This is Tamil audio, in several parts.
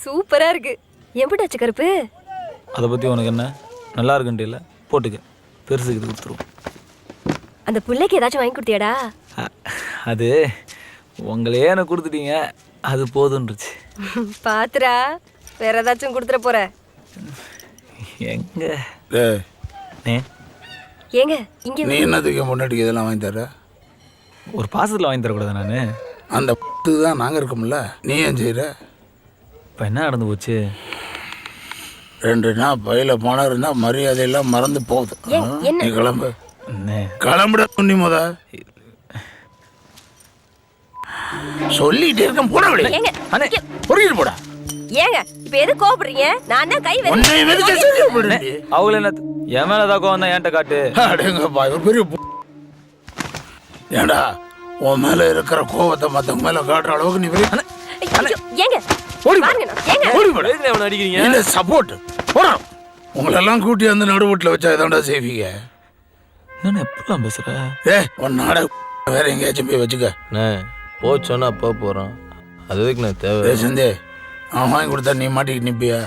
சூப்பரா இருக்கு. எப்படியாச்சு கருப்பு? அதை பற்றி உனக்கு என்ன? நல்லா இருக்குன்ட்டு இல்லை, போட்டுக்க. பெருசுக்கு இது கொடுத்துருவோம். அந்த பிள்ளைக்கு ஏதாச்சும் வாங்கி கொடுத்தியாடா? அது உங்களையே எனக்கு கொடுத்துட்டீங்க, அது போதுன்றுச்சு. பாத்துரா, வேற ஏதாச்சும் கொடுத்துட போற. எங்க ஏங்க இங்க நீ என்னத்துக்கு முன்னாடி இதெல்லாம் வாங்கி தர? ஒரு பாசத்தில் வாங்கி தரக்கூடாது நான்? அந்த தான் நாங்கள் இருக்கோம்ல, நீ ஏன் செய்கிற? இப்போ என்ன நடந்து போச்சு? 2 நாள் பையில பணம் இருந்தால் மரியாதையெல்லாம் மறந்து போகுது. நீ கிளம்பு. கிளம்புட துண்ணி முத சொல்லிட்டே இருக்க. போட விட புரியுது போடா. ஏங்க இப்ப எது கோபப்படுறீங்க? நான் தான் கை அவங்கள என்ன என் மேல ஏதாவது கோவம் தான் என்கிட்ட காட்டு. அடேங்கப்பா, பெரிய ஏண்டா உன் மேல இருக்கிற கோவத்தை மத்தவங்க மேல காட்டுற அளவுக்கு நீ ஏங்க அடிக்கிறீங்க. சப்போர்ட் போறோம். உங்களெல்லாம் கூட்டி அந்த நடுவீட்டில் வச்சா இதாண்டா செய்வீங்க. என்ன எப்படிலாம் பேசுற? உன் நாடகம் வேற எங்கேயாச்சும் போய் வச்சுக்க. போச்சோன்னா அப்போ போகிறோம், அதுக்கு நான் தேவை. சந்தே, அவன் வாங்கி கொடுத்தா நீ மாட்டிக்கிட்டு நிப்பியா?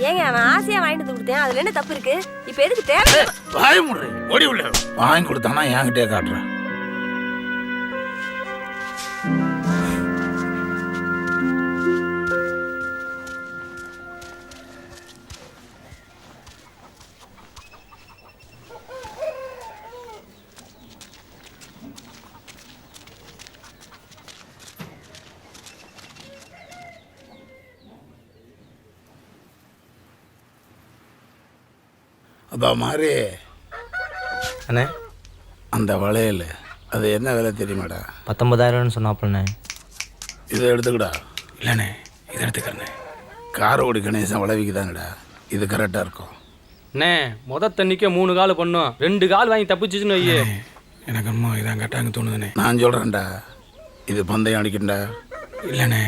ஏங்க அவன் ஆசையா வாங்கிட்டு வந்து கொடுத்தேன், அதுல என்ன தப்பு இருக்கு? இப்ப எதுக்கு தேவை? வாய முடி ஓடி உள்ள. வாங்கி கொடுத்தானா என்கிட்டே காட்டுறேன். அப்பா மாதிரி அண்ணே, அந்த வளையல் அது என்ன விலை தெரியுமாடா? 19,000 சொன்னாப்புண்ணே. இதை எடுத்துக்கடா. இல்லைண்ணே, இதை எடுத்துக்கிறண்ணே. காரோடி கணேசன் வளவிக்குதாங்கடா, இது கரெக்டாக இருக்கும். அண்ணே, தண்ணிக்கே 3 கால் பண்ணோம், 2 கால் வாங்கி தப்பிச்சுன்னு வையே. எனக்கு அம்மா இதான் கட்டாங்க தோணுதுண்ணே. நான் சொல்கிறேன்டா, இது பந்தயம் அடிக்கண்டா. இல்லைண்ணே,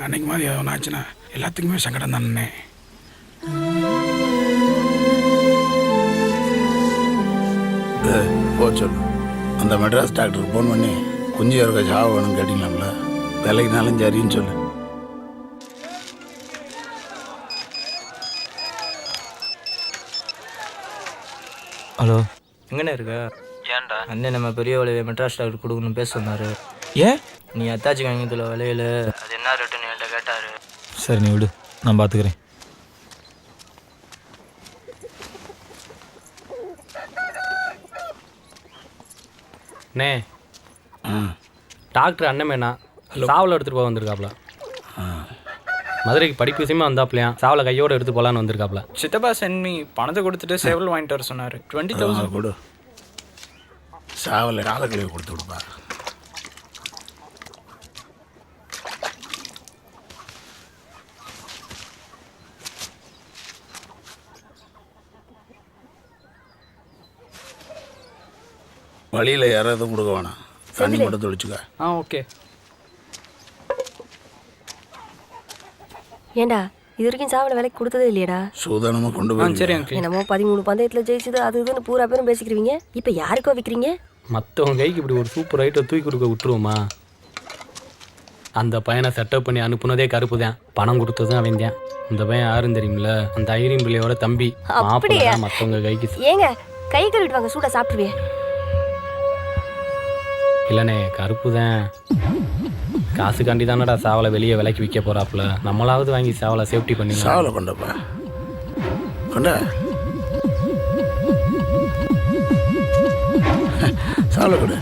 அன்னைக்கு மாதிரி எதோ ஆச்சுன்னா எல்லாத்துக்குமே சங்கடம் தானே. சொல்லு, அந்த மெட்ராஸ் டாக்டருக்கு ஃபோன் பண்ணி குஞ்சு இருக்க சாவு வேணும்னு கேட்டீங்களாம்ல, விலைக்குனாலும் சரின்னு சொல்லு. ஹலோ, எங்கண்ணே இருக்க? ஏன்டா? அண்ணே நம்ம பெரிய விலையை மெட்ராஸ் டாக்டர் கொடுக்கணும்னு பேச சொன்னார். ஏன்? நீ அத்தாச்சி வாங்கியதில் விலையில் அது என்ன ரேட்டுன்னு என்கிட்ட கேட்டார். சரி நீ விடு, நான் பார்த்துக்கிறேன். அண்ணே, டாக்டர் அண்ணமேண்ணா சாவலை எடுத்துகிட்டு போக வந்திருக்காப்ல. மதுரைக்கு படிப்பு விஷயமா வந்தாப்லையா, சாவலை கையோடு எடுத்து போகலான்னு வந்திருக்காப்ல. சித்தப்பா சென்மி பணத்தை கொடுத்துட்டு சேவல் வாங்கிட்டு வர சொன்னார். 20,000 கொடு. சாவலை காலக்கழிவு கொடுத்து விடுப்பா. வழியில் யாராவது கொடுக்க வேணாம், தண்ணி மட்டும் தொளிச்சுக்க. ஓகே. ஏண்டா இது வரைக்கும் சாவல விலைக்கு கொடுத்ததே இல்லையடா? சூதானமாக கொண்டு போய். சரி அங்கிள். என்னமோ 13 பந்தயத்தில் ஜெயிச்சது அது இதுன்னு பூரா பேரும் பேசிக்கிறீங்க. இப்போ யாருக்கோ விற்கிறீங்க? மற்றவங்க கைக்கு இப்படி ஒரு சூப்பர் ஐட்டை தூக்கி கொடுக்க விட்டுருவோமா? அந்த பையனை செட்டப் பண்ணி அனுப்புனதே கருப்பு தான், பணம் கொடுத்ததும் அவன் தான். இந்த பையன் யாரும் தெரியுமில்ல, அந்த ஐரின் பிள்ளையோட தம்பி. அப்படியே மற்றவங்க கைக்கு ஏங்க கை கழுவிட்டு வாங்க, சூடா சாப்பிட்டுருவே. இல்லைண்ணே, கருப்பு தான். காசுக்காண்டி தானடா சாவலை வெளியே விலைக்கு விற்க போறாப்புல. நம்மளாவது வாங்கி சாவலை சேஃப்டி பண்ணி சாவலை கொண்டப்பா கொண்ட சாவலை கொடு.